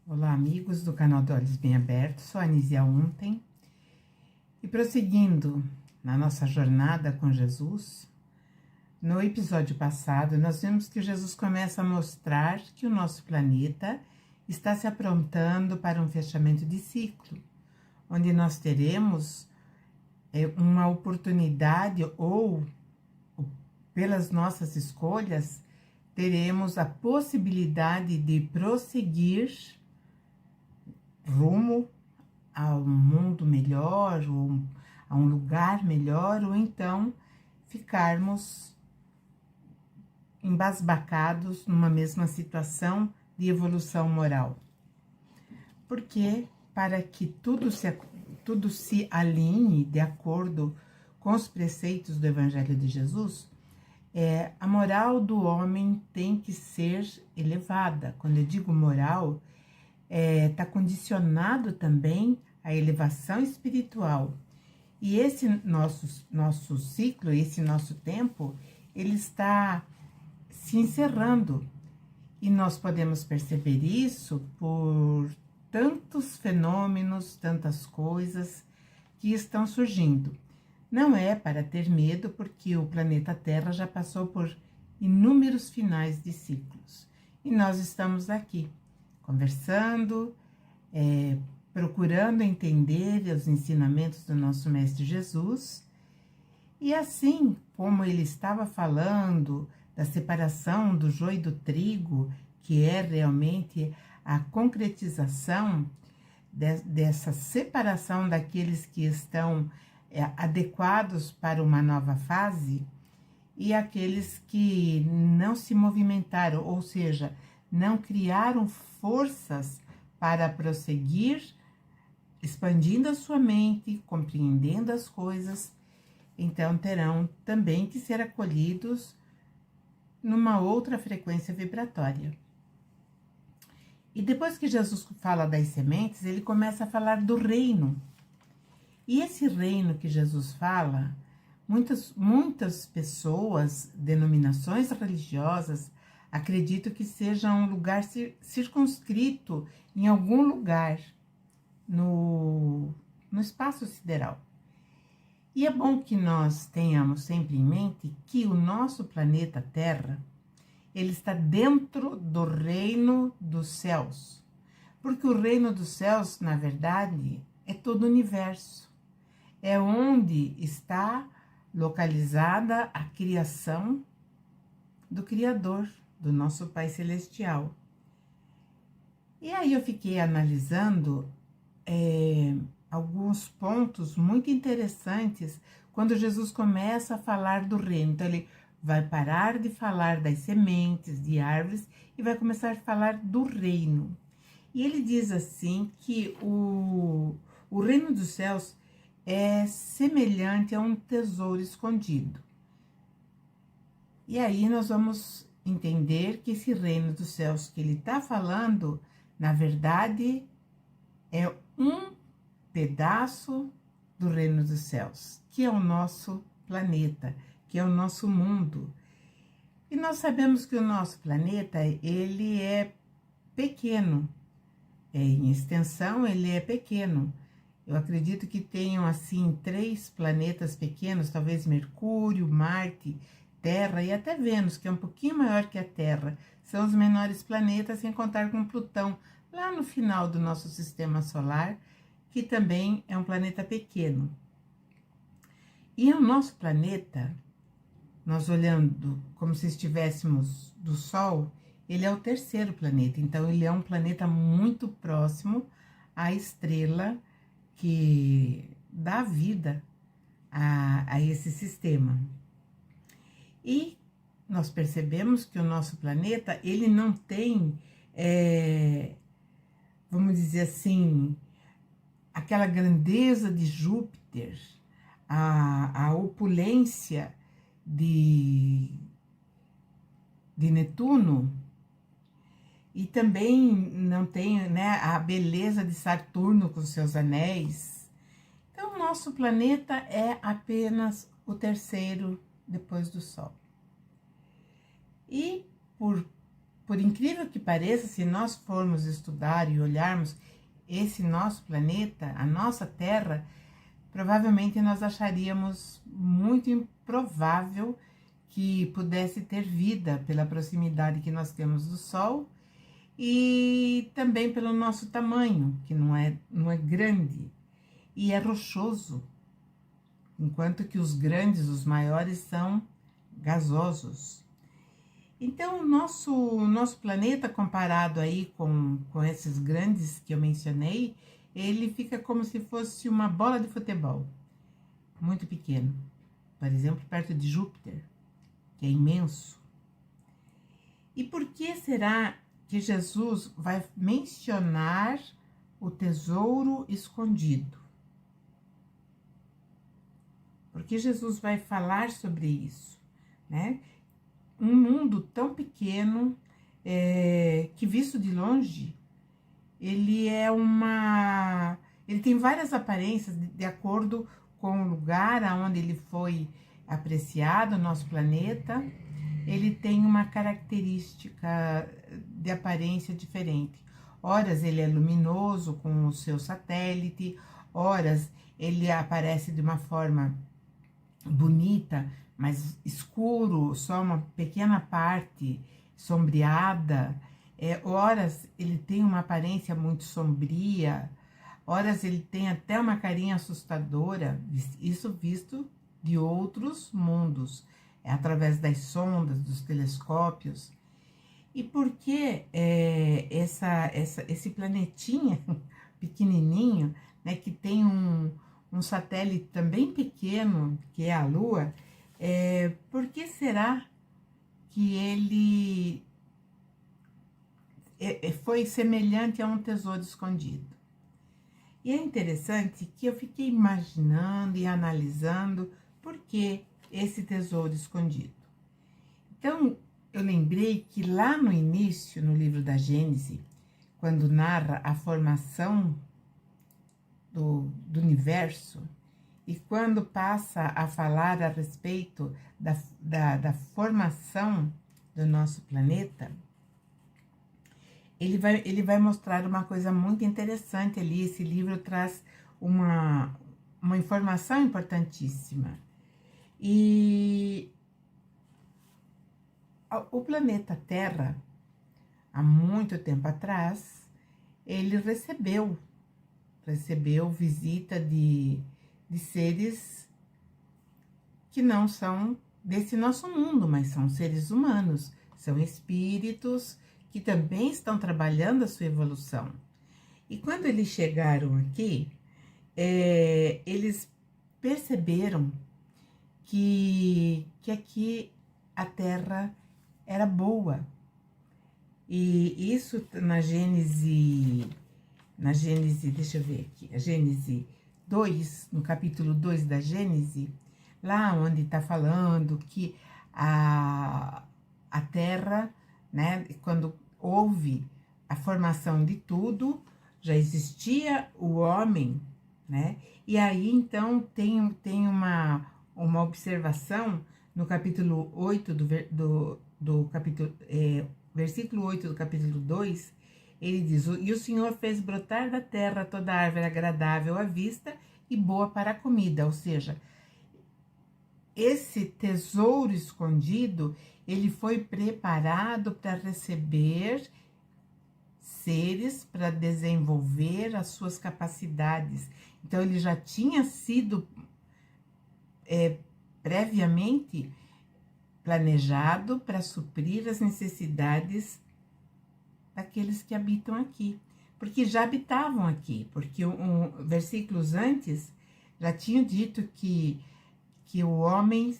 Olá, amigos do canal de Olhos Bem Abertos, sou a Anísia Ontem. E prosseguindo na nossa jornada com Jesus, no episódio passado nós vimos que Jesus começa a mostrar que o nosso planeta está se aprontando para um fechamento de ciclo, onde nós teremos uma oportunidade ou, pelas nossas escolhas, teremos a possibilidade de prosseguir rumo a um mundo melhor, ou a um lugar melhor, ou então ficarmos embasbacados numa mesma situação de evolução moral. Porque para que tudo se alinhe de acordo com os preceitos do Evangelho de Jesus, a moral do homem tem que ser elevada. Quando eu digo moral, está condicionado também à elevação espiritual. E esse nosso ciclo, esse nosso tempo, ele está se encerrando. E nós podemos perceber isso por tantos fenômenos, tantas coisas que estão surgindo. Não é para ter medo, porque o planeta Terra já passou por inúmeros finais de ciclos. E nós estamos aqui, conversando, procurando entender os ensinamentos do nosso Mestre Jesus. E assim como ele estava falando da separação do joio e do trigo, que é realmente a concretização dessa separação daqueles que estão adequados para uma nova fase e aqueles que não se movimentaram, ou seja, não criaram forças para prosseguir, expandindo a sua mente, compreendendo as coisas, então terão também que ser acolhidos numa outra frequência vibratória. E depois que Jesus fala das sementes, ele começa a falar do reino. E esse reino que Jesus fala, muitas pessoas, denominações religiosas, acreditam que seja um lugar circunscrito em algum lugar no espaço sideral. E é bom que nós tenhamos sempre em mente que o nosso planeta Terra, ele está dentro do reino dos céus. Porque o reino dos céus, na verdade, é todo o universo. É onde está localizada a criação do Criador, do nosso Pai Celestial. E aí eu fiquei analisando alguns pontos muito interessantes quando Jesus começa a falar do reino. Então ele vai parar de falar das sementes, de árvores, e vai começar a falar do reino. E ele diz assim que o reino dos céus é semelhante a um tesouro escondido. E aí nós vamos entender que esse reino dos céus que ele está falando, na verdade, é um pedaço do reino dos céus, que é o nosso planeta, que é o nosso mundo. E nós sabemos que o nosso planeta, ele é pequeno, em extensão ele é pequeno. Eu acredito que tenham, assim, 3 planetas pequenos, talvez Mercúrio, Marte, Terra e até Vênus, que é um pouquinho maior que a Terra. São os menores planetas, sem contar com Plutão, lá no final do nosso sistema solar, que também é um planeta pequeno. E o nosso planeta, nós olhando como se estivéssemos do Sol, ele é o 3º planeta, então ele é um planeta muito próximo à estrela que dá vida a esse sistema. E nós percebemos que o nosso planeta, ele não tem, vamos dizer assim, aquela grandeza de Júpiter, a opulência de Netuno, e também não tem, né, a beleza de Saturno com seus anéis. Então, o nosso planeta é apenas o 3º depois do Sol. E por por incrível que pareça, se nós formos estudar e olharmos esse nosso planeta, a nossa Terra, provavelmente nós acharíamos muito improvável que pudesse ter vida pela proximidade que nós temos do Sol e também pelo nosso tamanho, que não é grande e é rochoso, enquanto que os grandes, os maiores, são gasosos. Então, o nosso planeta, comparado aí com esses grandes que eu mencionei, ele fica como se fosse uma bola de futebol, muito pequeno. Por exemplo, perto de Júpiter, que é imenso. E por que será que Jesus vai mencionar o tesouro escondido? Por que Jesus vai falar sobre isso, né? Um mundo tão pequeno, que visto de longe, ele tem várias aparências de acordo com o lugar aonde ele foi apreciado, nosso planeta. Ele tem uma característica de aparência diferente. Horas ele é luminoso com o seu satélite, horas ele aparece de uma forma bonita, mas escuro, só uma pequena parte sombreada. Horas ele tem uma aparência muito sombria, horas ele tem até uma carinha assustadora, isso visto de outros mundos, através das sondas, dos telescópios. E por que esse planetinha pequenininho, né, que tem um satélite também pequeno, que é a Lua, por que será que ele foi semelhante a um tesouro escondido? E é interessante que eu fiquei imaginando e analisando por que esse tesouro escondido. Então, eu lembrei que lá no início, no livro da Gênesis, quando narra a formação do universo, e quando passa a falar a respeito da formação do nosso planeta, ele vai mostrar uma coisa muito interessante ali. Esse livro traz uma informação importantíssima. E o planeta Terra, há muito tempo atrás, ele recebeu visita de seres que não são desse nosso mundo, mas são seres humanos, são espíritos que também estão trabalhando a sua evolução. E quando eles chegaram aqui, eles perceberam que aqui a Terra era boa. E isso na Gênesis, deixa eu ver aqui, a Gênesis 2, no capítulo 2 da Gênesis, lá onde está falando que a Terra, né, quando houve a formação de tudo, já existia o homem, né? E aí, então, tem uma observação no capítulo 8 do capítulo, versículo 8 do capítulo 2, ele diz: e o Senhor fez brotar da terra toda árvore agradável à vista e boa para a comida. Ou seja, esse tesouro escondido, ele foi preparado para receber seres, para desenvolver as suas capacidades. Então, ele já tinha sido previamente planejado para suprir as necessidades daqueles que habitam aqui, porque já habitavam aqui, porque versículos antes já tinham dito que o homem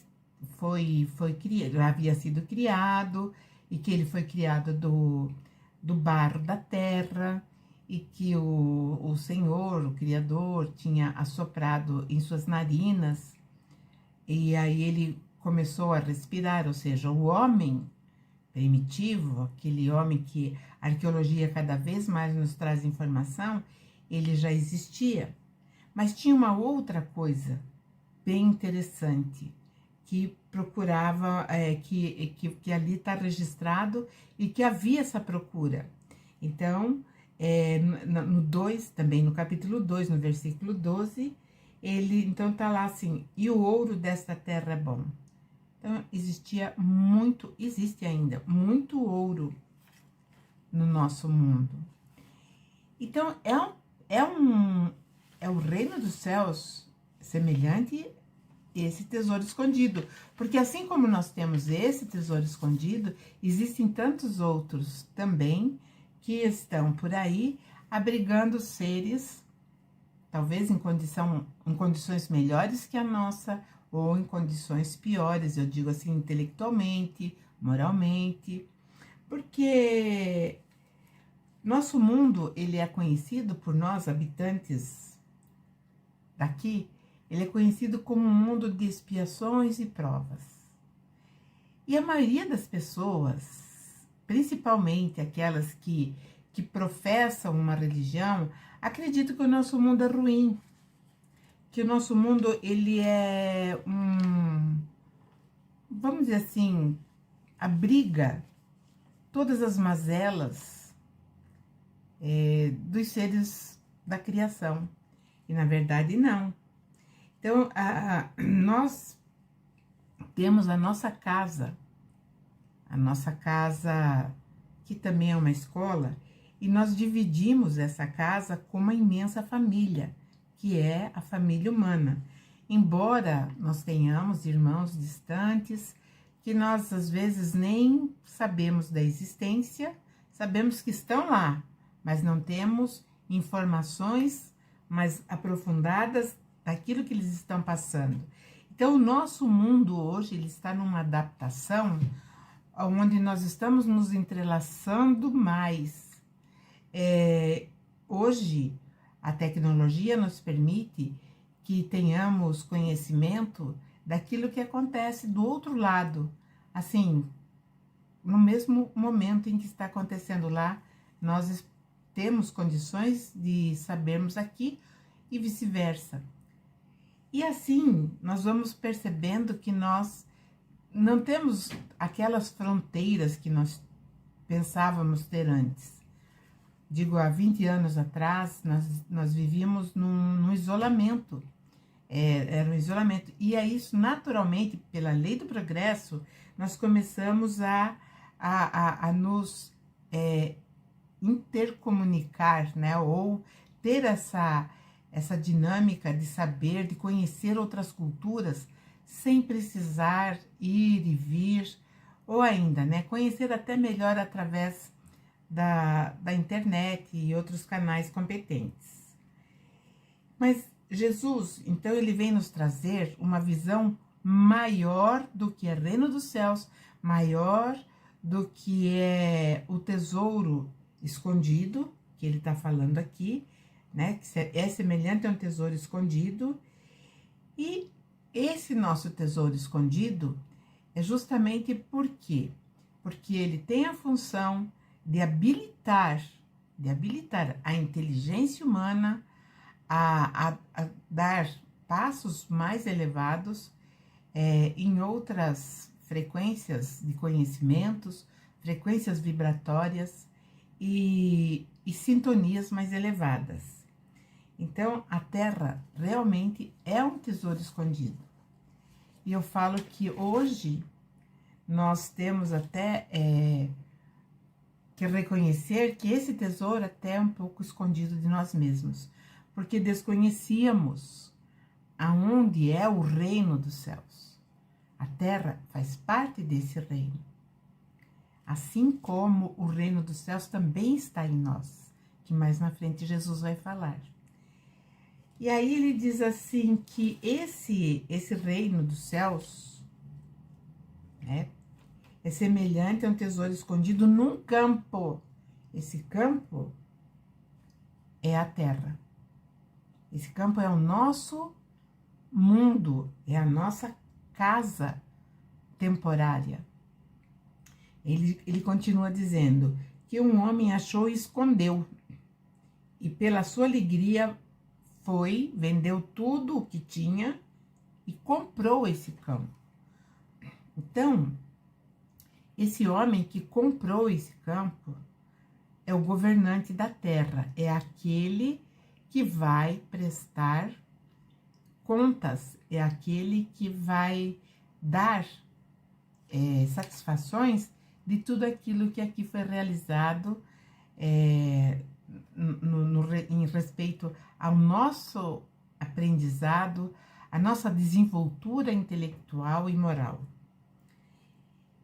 foi criado, havia sido criado, e que ele foi criado do barro da terra, e que o Senhor, o Criador, tinha assoprado em suas narinas, e aí ele começou a respirar, ou seja, o homem primitivo, aquele homem que a arqueologia cada vez mais nos traz informação, ele já existia. Mas tinha uma outra coisa bem interessante, que procurava, que ali está registrado e que havia essa procura. Então, no 2, também no capítulo 2, no versículo 12, ele então está lá assim: e o ouro desta terra é bom. Então, existe ainda muito ouro no nosso mundo. Então, é o reino dos céus semelhante a esse tesouro escondido. Porque assim como nós temos esse tesouro escondido, existem tantos outros também que estão por aí abrigando seres, talvez em condições melhores que a nossa, ou em condições piores, eu digo assim, intelectualmente, moralmente, porque nosso mundo, ele é conhecido por nós, habitantes daqui, ele é conhecido como um mundo de expiações e provas. E a maioria das pessoas, principalmente aquelas que professam uma religião, acreditam que o nosso mundo é ruim, que o nosso mundo, ele é vamos dizer assim, abriga todas as mazelas dos seres da criação. E na verdade não. Então, nós temos a nossa casa que também é uma escola, e nós dividimos essa casa com uma imensa família, que é a família humana. Embora nós tenhamos irmãos distantes, que nós às vezes nem sabemos da existência, sabemos que estão lá, mas não temos informações mais aprofundadas daquilo que eles estão passando. Então, o nosso mundo hoje, ele está numa adaptação onde nós estamos nos entrelaçando mais. Hoje, a tecnologia nos permite que tenhamos conhecimento daquilo que acontece do outro lado. Assim, no mesmo momento em que está acontecendo lá, nós temos condições de sabermos aqui e vice-versa. E assim, nós vamos percebendo que nós não temos aquelas fronteiras que nós pensávamos ter antes. Digo, há 20 anos atrás, nós vivíamos num isolamento. Era um isolamento. E é isso, naturalmente, pela lei do progresso, nós começamos a nos intercomunicar, né? Ou ter essa dinâmica de saber, de conhecer outras culturas, sem precisar ir e vir, ou ainda, né? Conhecer até melhor através da internet e outros canais competentes. Mas Jesus, então, ele vem nos trazer uma visão maior do que é reino dos céus, maior do que é o tesouro escondido, que ele está falando aqui, né? Que é semelhante a um tesouro escondido. E esse nosso tesouro escondido é justamente por quê? Porque ele tem a função de habilitar a inteligência humana a dar passos mais elevados em outras frequências de conhecimentos, frequências vibratórias e sintonias mais elevadas. Então, a Terra realmente é um tesouro escondido. E eu falo que hoje nós temos até que reconhecer que esse tesouro até é um pouco escondido de nós mesmos, porque desconhecíamos aonde é o reino dos céus. A Terra faz parte desse reino. Assim como o reino dos céus também está em nós, que mais na frente Jesus vai falar. E aí ele diz assim que esse reino dos céus, né, é semelhante a um tesouro escondido num campo. Esse campo é a Terra. Esse campo é o nosso mundo, é a nossa casa temporária. Ele continua dizendo que um homem achou e escondeu, e pela sua alegria vendeu tudo o que tinha e comprou esse campo. Então, esse homem que comprou esse campo é o governante da terra, é aquele que vai prestar contas, é aquele que vai dar satisfações de tudo aquilo que aqui foi realizado em respeito ao nosso aprendizado, a nossa desenvoltura intelectual e moral.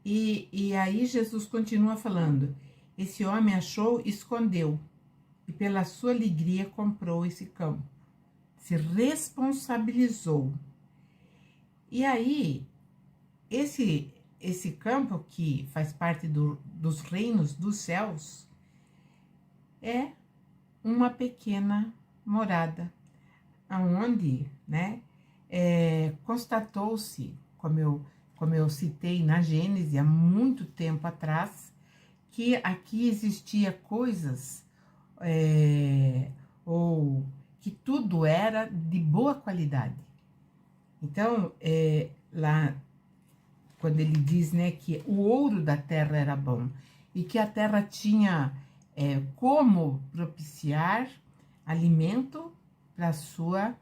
E aí Jesus continua falando, esse homem achou, escondeu, e pela sua alegria comprou esse campo, se responsabilizou. E aí, esse campo que faz parte dos reinos dos céus é uma pequena morada, aonde, né, constatou-se, como eu citei na Gênesis há muito tempo atrás, que aqui existia coisas, ou que tudo era de boa qualidade. Então, lá, quando ele diz, né, que o ouro da terra era bom, e que a terra tinha como propiciar alimento para a sua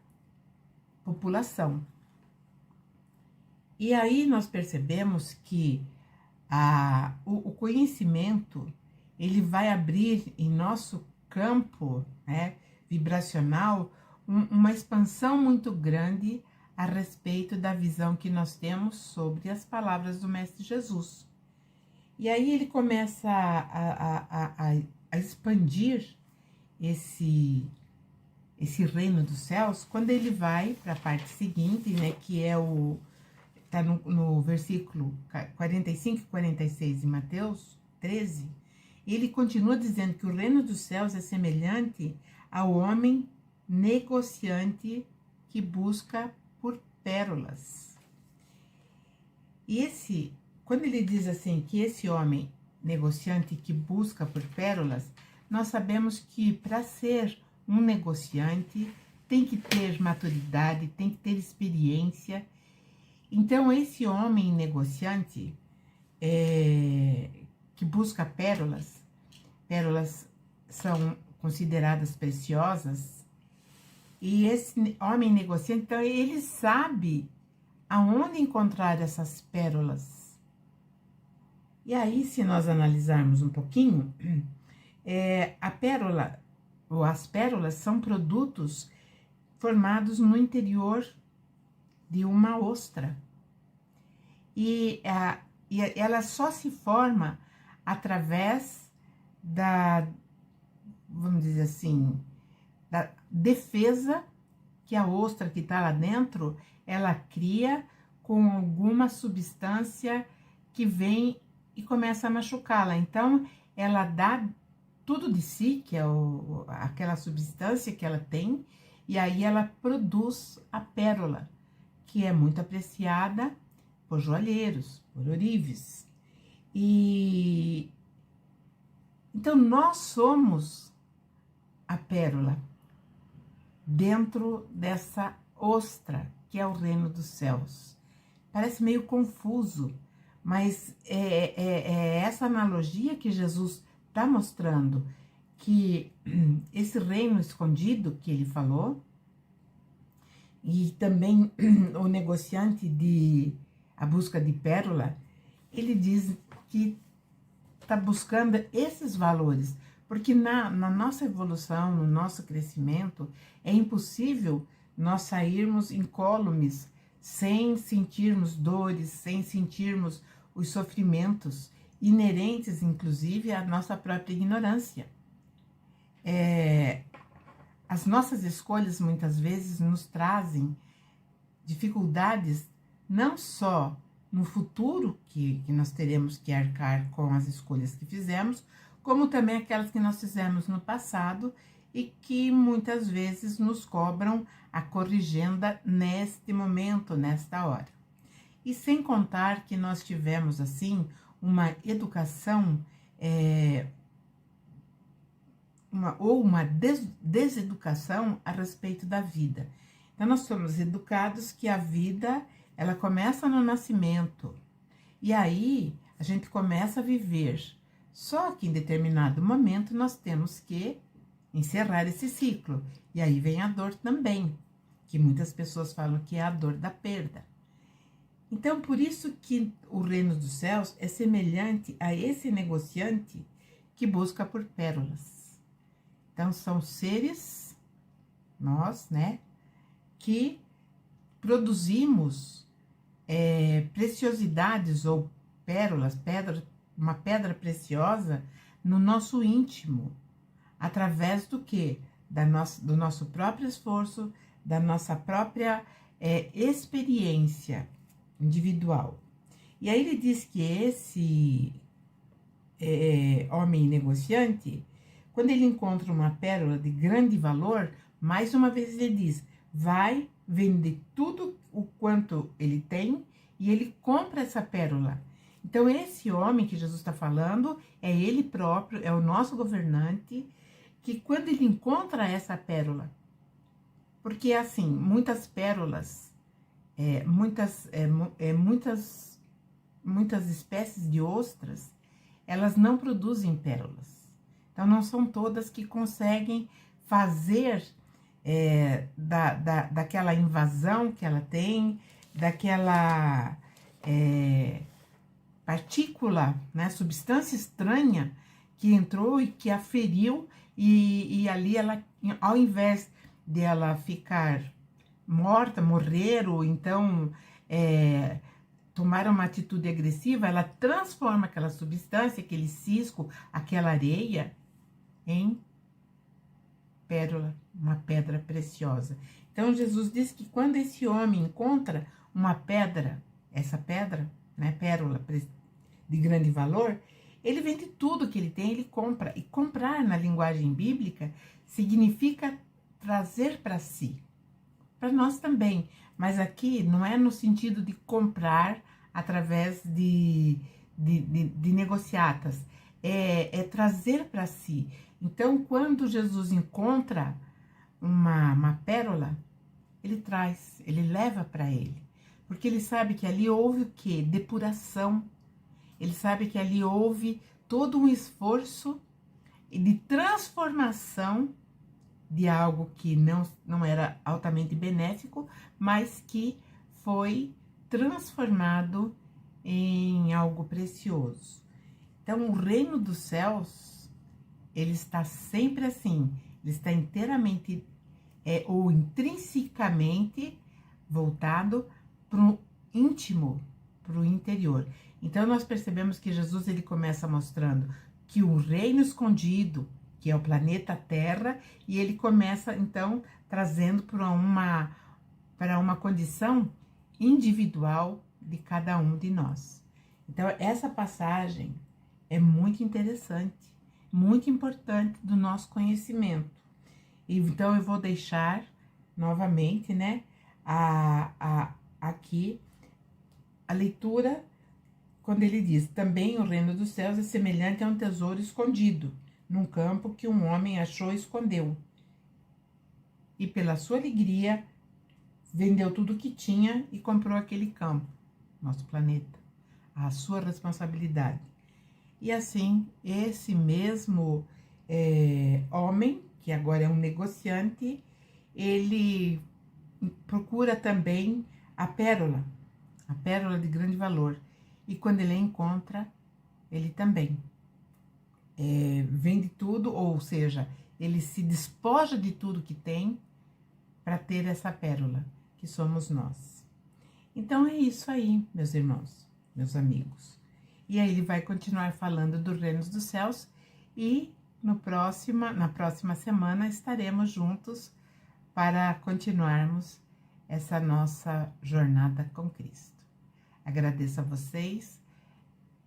população. E aí nós percebemos que o conhecimento, ele vai abrir em nosso campo, né, vibracional, uma expansão muito grande a respeito da visão que nós temos sobre as palavras do Mestre Jesus. E aí ele começa a expandir esse reino dos céus, quando ele vai para a parte seguinte, né, que é está no versículo 45 e 46 de Mateus 13, ele continua dizendo que o reino dos céus é semelhante ao homem negociante que busca por pérolas. E quando ele diz assim, que esse homem negociante que busca por pérolas, nós sabemos que para ser um negociante tem que ter maturidade, tem que ter experiência. Então, esse homem negociante que busca pérolas são consideradas preciosas, e esse homem negociante, então, ele sabe aonde encontrar essas pérolas. E aí, se nós analisarmos um pouquinho, a pérola, ou as pérolas, são produtos formados no interior de uma ostra. E ela só se forma através vamos dizer assim, da defesa que a ostra que está lá dentro, ela cria com alguma substância que vem e começa a machucá-la. Então, ela dá tudo de si, que é aquela substância que ela tem, e aí ela produz a pérola, que é muito apreciada por joalheiros, por ourives. E então nós somos a pérola dentro dessa ostra que é o reino dos céus. Parece meio confuso, mas é essa analogia que Jesus está mostrando, que esse reino escondido que ele falou, e também o negociante a busca de pérola, ele diz que está buscando esses valores, porque na nossa evolução, no nosso crescimento, é impossível nós sairmos incólumes sem sentirmos dores, sem sentirmos os sofrimentos inerentes, inclusive, à nossa própria ignorância. As nossas escolhas, muitas vezes, nos trazem dificuldades, não só no futuro, que nós teremos que arcar com as escolhas que fizemos, como também aquelas que nós fizemos no passado e que muitas vezes nos cobram a corrigenda neste momento, nesta hora. E sem contar que nós tivemos, assim, uma educação, uma deseducação a respeito da vida. Então, nós somos educados que a vida, ela começa no nascimento, E aí a gente começa a viver. Só que em determinado momento nós temos que encerrar esse ciclo. E aí vem a dor também, que muitas pessoas falam que é a dor da perda. Então, por isso que o reino dos céus é semelhante a esse negociante que busca por pérolas. Então, são seres, nós, né, que produzimos preciosidades ou pérolas, uma pedra preciosa no nosso íntimo, através do quê? Do nosso próprio esforço, da nossa própria experiência individual. E aí ele diz que esse homem negociante, quando ele encontra uma pérola de grande valor, mais uma vez ele diz, vai vender tudo o quanto ele tem e ele compra essa pérola. Então esse homem que Jesus está falando é ele próprio, é o nosso governante, que quando ele encontra essa pérola, porque assim, muitas pérolas, muitas espécies de ostras, elas não produzem pérolas. Então, não são todas que conseguem fazer daquela invasão que ela tem, daquela partícula, né, substância estranha que entrou e que a feriu, e ali ela, ao invés de ela ficar morta, morrer, ou então tomar uma atitude agressiva, ela transforma aquela substância, aquele cisco, aquela areia, em pérola, uma pedra preciosa. Então, Jesus diz que quando esse homem encontra uma pedra, essa pedra, né, pérola de grande valor, ele vende tudo que ele tem, ele compra. E comprar, na linguagem bíblica, significa trazer para si. Para nós também, mas aqui não é no sentido de comprar através de negociatas, é trazer para si. Então, quando Jesus encontra uma pérola, ele traz, ele leva para ele, porque ele sabe que ali houve o quê? Depuração. Ele sabe que ali houve todo um esforço de transformação de algo que não era altamente benéfico, mas que foi transformado em algo precioso. Então, o reino dos céus, ele está sempre assim, ele está inteiramente ou intrinsecamente voltado para o íntimo, para o interior. Então, nós percebemos que Jesus, ele começa mostrando que o reino escondido, que é o planeta Terra, e ele começa, então, trazendo para uma condição individual de cada um de nós. Então, essa passagem é muito interessante, muito importante do nosso conhecimento. Então, eu vou deixar novamente, né, aqui a leitura, quando ele diz, também o reino dos céus é semelhante a um tesouro escondido, num campo que um homem achou e escondeu. E pela sua alegria, vendeu tudo o que tinha e comprou aquele campo, nosso planeta, a sua responsabilidade. E assim, esse mesmo homem, que agora é um negociante, ele procura também a pérola de grande valor. E quando ele a encontra, ele também vende tudo, ou seja, ele se despoja de tudo que tem para ter essa pérola, que somos nós. Então é isso aí, meus irmãos, meus amigos. E aí ele vai continuar falando do reino dos céus e na próxima semana estaremos juntos para continuarmos essa nossa jornada com Cristo. Agradeço a vocês,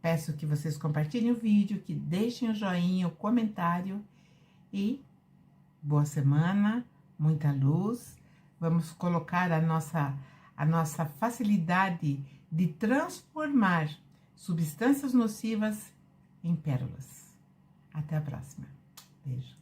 peço que vocês compartilhem o vídeo, que deixem o joinha, o comentário e boa semana, muita luz. Vamos colocar a nossa facilidade de transformar substâncias nocivas em pérolas. Até a próxima. Beijo.